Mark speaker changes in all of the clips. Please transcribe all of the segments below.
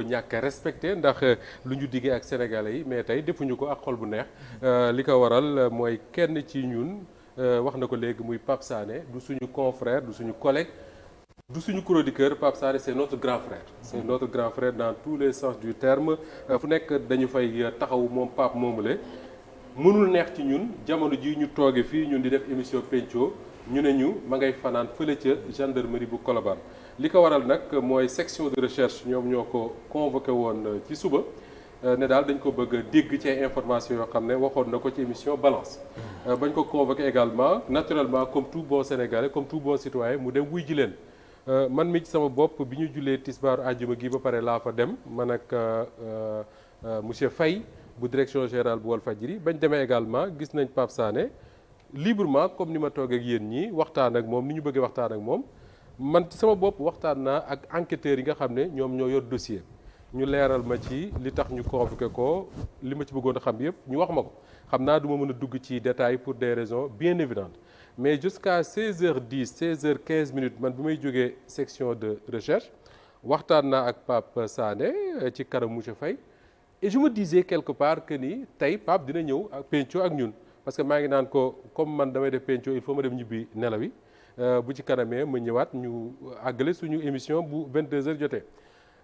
Speaker 1: ñàkk a respecté ndax lu ñu diggee ak sénégalais yi mais tey defuñu ko ak xol bu neex li ko waral mooy kenn ci ñun wax na ko léegi muy Pape Sané du suñu confrère du suñu collègue du suñu chroniqueur. Pape Sané c'est notre grand frère. C'est notre grand frère dans tous les sens du terme fu nekk dañu fay taxaw moom Pape moomule mënul neex ci ñun jamono ji ñu tooge fii ñun di def émission Pencco ñu ne ñu ma ngay fanaan fële ca gendarmerie bu Colobane. li ko waral nag mooy section de recherche ñoom ñoo ko convoqué woon ci suba ne daal dañ ko bëgg a dégg ci ay informations yoo xam ne waxoon na ko ci émission balance. bañ ko convoqué également naturellement comme tout bon sénégalais comme tout bon citoyen mu dem wuy ji leen. man mi ci sama bopp bi ñu jullee tisbaaru àjjuma gi ba pare laa fa dem man ak monsieur Faye bu direction générale bu Walfadjri bañ demee également gis nañ Pape Sané librement comme ni ma toog ak yéen ñii waxtaan ak moom ni ñu bëggee waxtaan ak moom. man ci sama bopp waxtaan naa ak enquêteurs yi nga xam ne ñoom ñoo yor dossier ñu leeral ma ci li tax ñu convoqué ko li ma ci bëggoon a xam yëpp ñu wax ma ko xam naa du ma mën a dugg ci détails pour des raisons bien évidentes mais jusqu'à 16h10 16h15 man bi may jógee section de recherche waxtaan naa ak Pape Sané ci kanam monsieur Faye et je me disais quelque part que ni tey Pape dina ñëw ak Pencco ak ñun parce que maa ngi naan ko comme man damay def Pencco il faut ma dem ñibbi nelaw yi bu ci kanamee ma ñëwaat ñu àggale suñu émission bu 22h jotee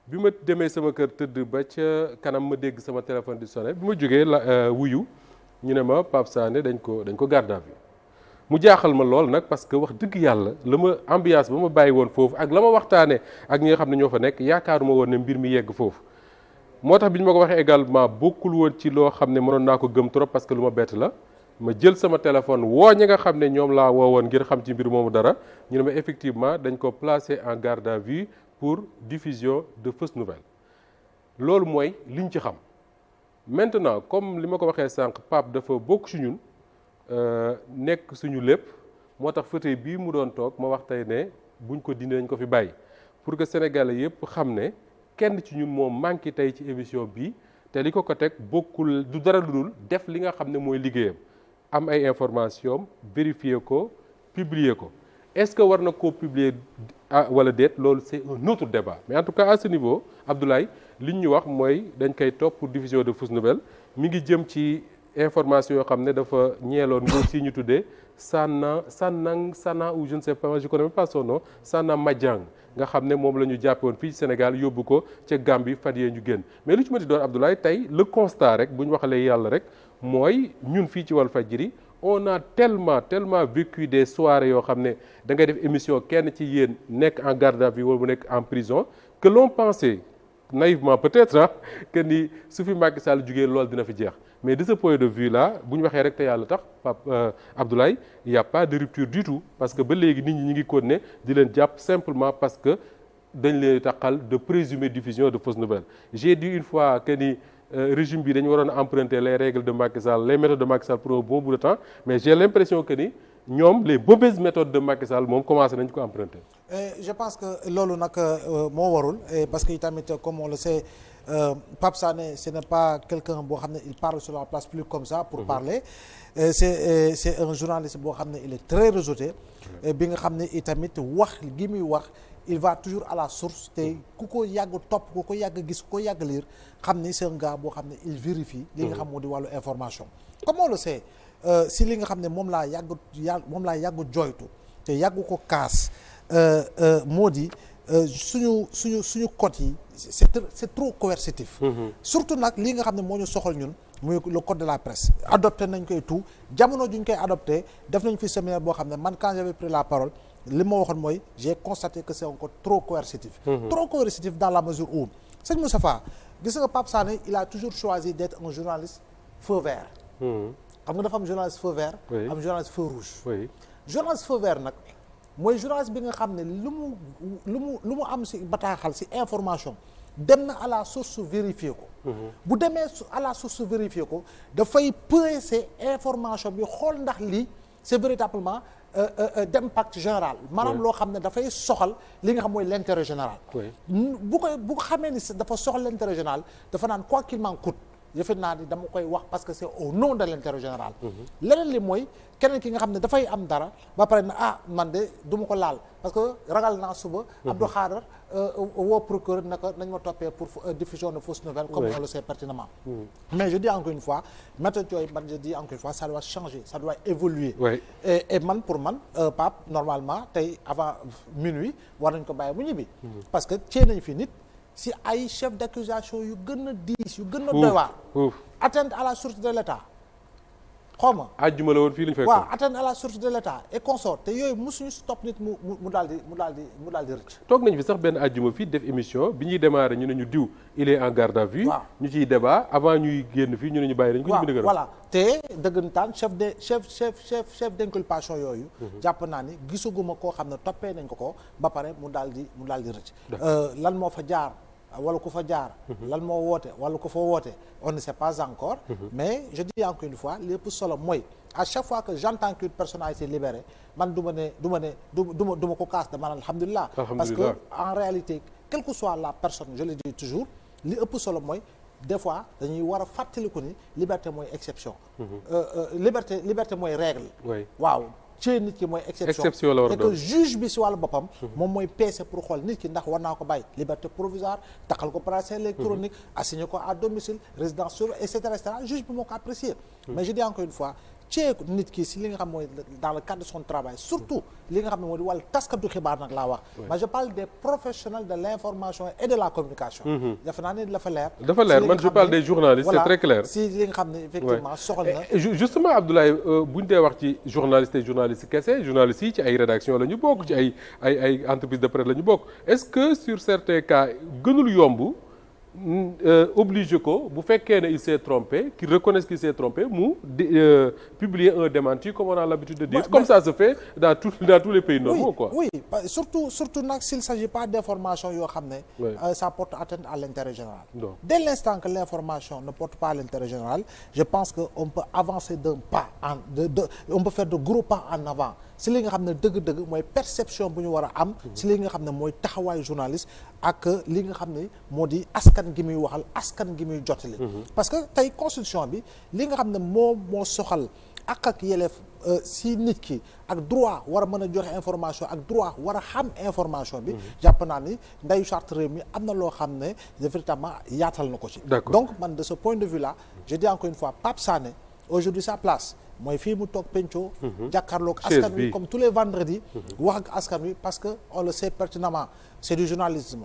Speaker 1: bi ma demee sama kër tëdd ba ca kanam ma dégg sama téléphone di sonné bi ma jógee la wuyu ñu ne ma Pape Sané dañ ko garde à vue mu jaaxal ma lool nag parce que wax dëgg yàlla la ma ambiance ba ma bàyyi woon foofu ak la ma waxtaanee ak ñi nga xam ne ñoo fa nekk yaakaaruma woon ne mbir mi yegg foofu moo tax bi ñu ma ko waxee également bokkul woon ci loo xam ne mënoon naa ko gëm trop parce que lu ma bett la. ma jël sama téléphone woo ñi nga xam ne ñoom laa woowoon ngir xam ci mbir moomu dara ñu ne ma effectivement dañ ko placé en garde à vue pour diffusion de fausses nouvelles loolu mooy liñ ci xam maintenant comme li ma ko waxee sànq Pape dafa bokk ci ñun nekk suñu lépp moo tax fauteuil bii mu doon toog ma wax tey ne buñ ko dindi dañ ko fi bàyyi pour que sénégalais yëpp xam ne kenn ci ñun moom manqué tey ci émission bii te li ko teg bokkul du dara lu dul def li nga xam ne mooy liggéeyam. am ay information vérifier ko publier ko est-ce que war na koo publier wala déet loolu c'est un autre débat mais en tout cas à ce niveau Abdoulaye li ñu wax mooy dañ koy topp pour diffusion de fausses nouvelles mi ngi jëm ci information yoo xam ne dafa ñeeloon nguur si ñu tuddee Sana ou je ne sais pas je connais même pas son nom Sana Madiang nga xam ne moom la ñu jàppe woon fii Sénégal yóbbu ko ca Gambie fan yee ñu génn mais lu ci ma di doon Abdoulaye tey le constat rek bu ñu waxalee yàlla rek mooy ñun fii ci Walfadjri on a tellement vécu des soirées yoo xam ne da ngay def émission kenn ci yéen nekk en garde à vue wala bu nekk en prison que l'on pensait naïvement peut-être que ni su fi Macky Sall jugee loolu dina fi jeex mais de ce point de vue là bu ñu waxee rek te yàlla tax Pape Abdoulaye il y a pas de rupture du tout parce que ba léegi nit ñi ñu ngi continuer di leen jàpp simplement parce que dañ leen taqal de présumée diffusion de fausses nouvelles j'ai dit une fois que ni régime bi dañu waroon emprunter les règles de Macky Sall les méthodes de Macky Sall pour un bon bout de temps mais j'ai l'impression que ni ñoom les mauvaises méthodes de Macky Sall moom commencé nañ ko emprunter.
Speaker 2: Je pense que loolu nag moo warul parce que tamit comme on le sait Pape Sané ce n'est pas quelqu'un boo xam ne il parle sur la place publique comme ça pour parler c'est un journaliste boo xam ne il est très réseauté bi nga xam ne itamit wax gi muy wax il va toujours à la source te ku ko yàgg topp ku ko yàgg gis ku ko yàgg lire xam ni c'est un gars boo xam ne il vérifie li nga xam moo di wàllu information comme on le sait si li nga xam ne moom laa yàgg joytu te yàgg ko kaas moo di suñu code yi c'est trop coercitif surtout nag li nga xam ne moo ñu soxal ñun muy le code de la presse adopté nañ koy tout jamono juñ koy adopté def nañ fi séminaire boo xam ne man quand j'avais pris la parole li ma waxoon mooy j'ai constaté que c'est un code trop coercitif dans la mesure où sëñ Moustapha gis nga Pape Sané il a toujours choisi d'être un journaliste feu vert xam nga dafa am journaliste feu vert am journaliste feu rouge journaliste feu vert nag mooy journaliste bi nga xam ne lu mu am ci bataaxal ci information dem na à la source vérifier ko bu demee à la source vérifier ko dafay peser information bi xool ndax lii c'est véritablement d'impact général maanaam loo xam ne dafay soxal li nga xam mooy l'intérêt général bu ko xamee ni dafa soxal l'intérêt général dafa naan quoi qu'il m'en coûte defe naa ni dama koy wax parce que c'est au nom de l'intérêt général. leneen li mooy keneen ki nga xam ne dafay am dara ba pare na man de du ma ko laal parce que ragal naa suba. Abdou Khadre woo procureur naka nañ ma toppee pour diffusion de fausses nouvelles. comme on le sait pertinemment. mais je dis encore une fois méthode yooyu man je dis encore une fois ça doit changer ça doit évoluer. et man pour man Pape normalement tey avant minuit war nañ ko bàyyi mu ñibbi. parce que cee nañ fi nit. si ay chef d'accusation yu gën a diis yu gën a doy waar atteinte à la sûreté de l'État xaw ma
Speaker 1: àjjuma la woon fii lañu fekk
Speaker 2: waaw atteinte à la sûreté de l'État et consort te yooyu mosuñu si topp nit mu daal di rëcc.
Speaker 1: toog nañ fi sax benn àjjuma fii def émission bi ñuy démarrer ñu ne ñu diw il est en garde à vue. ñu ciy débat avant ñuy génn fii ñu ne ñu bàyyi dañ ko ñu bind
Speaker 2: voilà te dëggantaan chef d'inculpation yooyu jàpp naa ni gisaguma koo xam ne toppee nañ ko ba pare mu daal di rëcc lan moo fa jaar wala ku fa jaar lan moo woote wala ku fa woote on ne sait pas encore mais je dis encore une fois lépp solo mooy à chaque fois que j'entends qu'une personne a été libérée man du ma ko kaas dama naan alhamdulilah parce que en réalité quelle que soit la personne je le dis toujours li ëpp solo mooy des fois dañuy war a fàttaliku ni liberté mooy exception liberté mooy règle waaw ci nit ki mooy exception
Speaker 1: la war a
Speaker 2: et que juge bi si wàllu boppam moom mooy peese pour xool nit ki ndax war naa ko bàyyi liberté provisoire taxal ko bracelet électronique assigné ko à domicile résidence surveillée et cetera juge bi moo ko apprécier mais je dis encore une fois ci nit ki si li nga xam mooy dans le cadre de son travail surtout li nga xam ne moo di wàllu taskatu xibaar nag laa wax mais je parle des professionnels de l'information et de la communication dafa naa ne dafa leer
Speaker 1: man je parle des journalistes c'est très clair
Speaker 2: si li nga xam ne effectivement soxal na
Speaker 1: justement Abdoulaye buñ dee wax ci journaliste et journaliste kese journalistes yi ci ay rédaction la ñu bokk ci ay entreprise de presse la ñu bokk est-ce que sur certains cas gënul yomb obligé ko bu fekkee ne il s'est trompé qu'il reconnaisse qu'il s'est trompé mu publier un démenti comme on a l'habitude de dire comme ça se fait dans tous les pays normaux quoi.
Speaker 2: Oui surtout nag s'il s'agit pas d'informations yoo xam ne ça porte atteinte à l'intérêt général. Dès l'instant que l'information ne porte pas à l'intérêt général je pense que on peut avancer d'un pas on peut faire de gros pas en avant si li nga xam ne dëgg-dëgg mooy perception bu ñu war a am si li nga xam ne mooy taxawaayu journaliste ak li nga xam ne moo di askan gi muy waxal askan gi muy jottali parce que tey constitution bi li nga xam ne moo soxal ak yelleef si nit ki ak droit war a mën a joxe information ak droit war a xam information bi jàpp naa ni ndeyu charte réew mi am na loo xam ne véritablement yaatal na ko ci donc man de ce point de vue là je dis encore une fois Pape Sané aujourd'hui sa place mooy fii mu toog penco jàkkaarloog askan wi comme tous les vendredis wax ak askan wi parce que on le sait pertinemment c'est du journalisme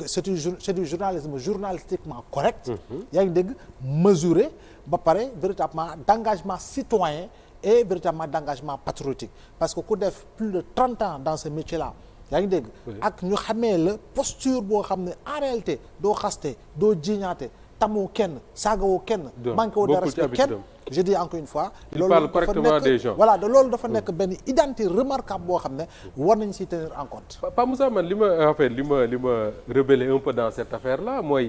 Speaker 2: c'est du journalisme journalistiquement correct yaa ngi dégg mesuré ba pare véritablement d'engagement citoyen et véritablement d'engagement patriotique parce que ku def plus de 30 ans dans ce métier là yaa ngi dégg ak ñu xamee la posture boo xam ne en réalité doo xaste doo jiñaate tamoo kenn saagawoo kenn manqué woo de respect kenn je dis encore une fois
Speaker 1: loolu correctement des gens
Speaker 2: voilà loolu dafa nekk benn identité remarquable boo xam ne war nañ si tenir en compte
Speaker 1: Pa Moussa man li ma rebellé un peu dans cette affaire là mooy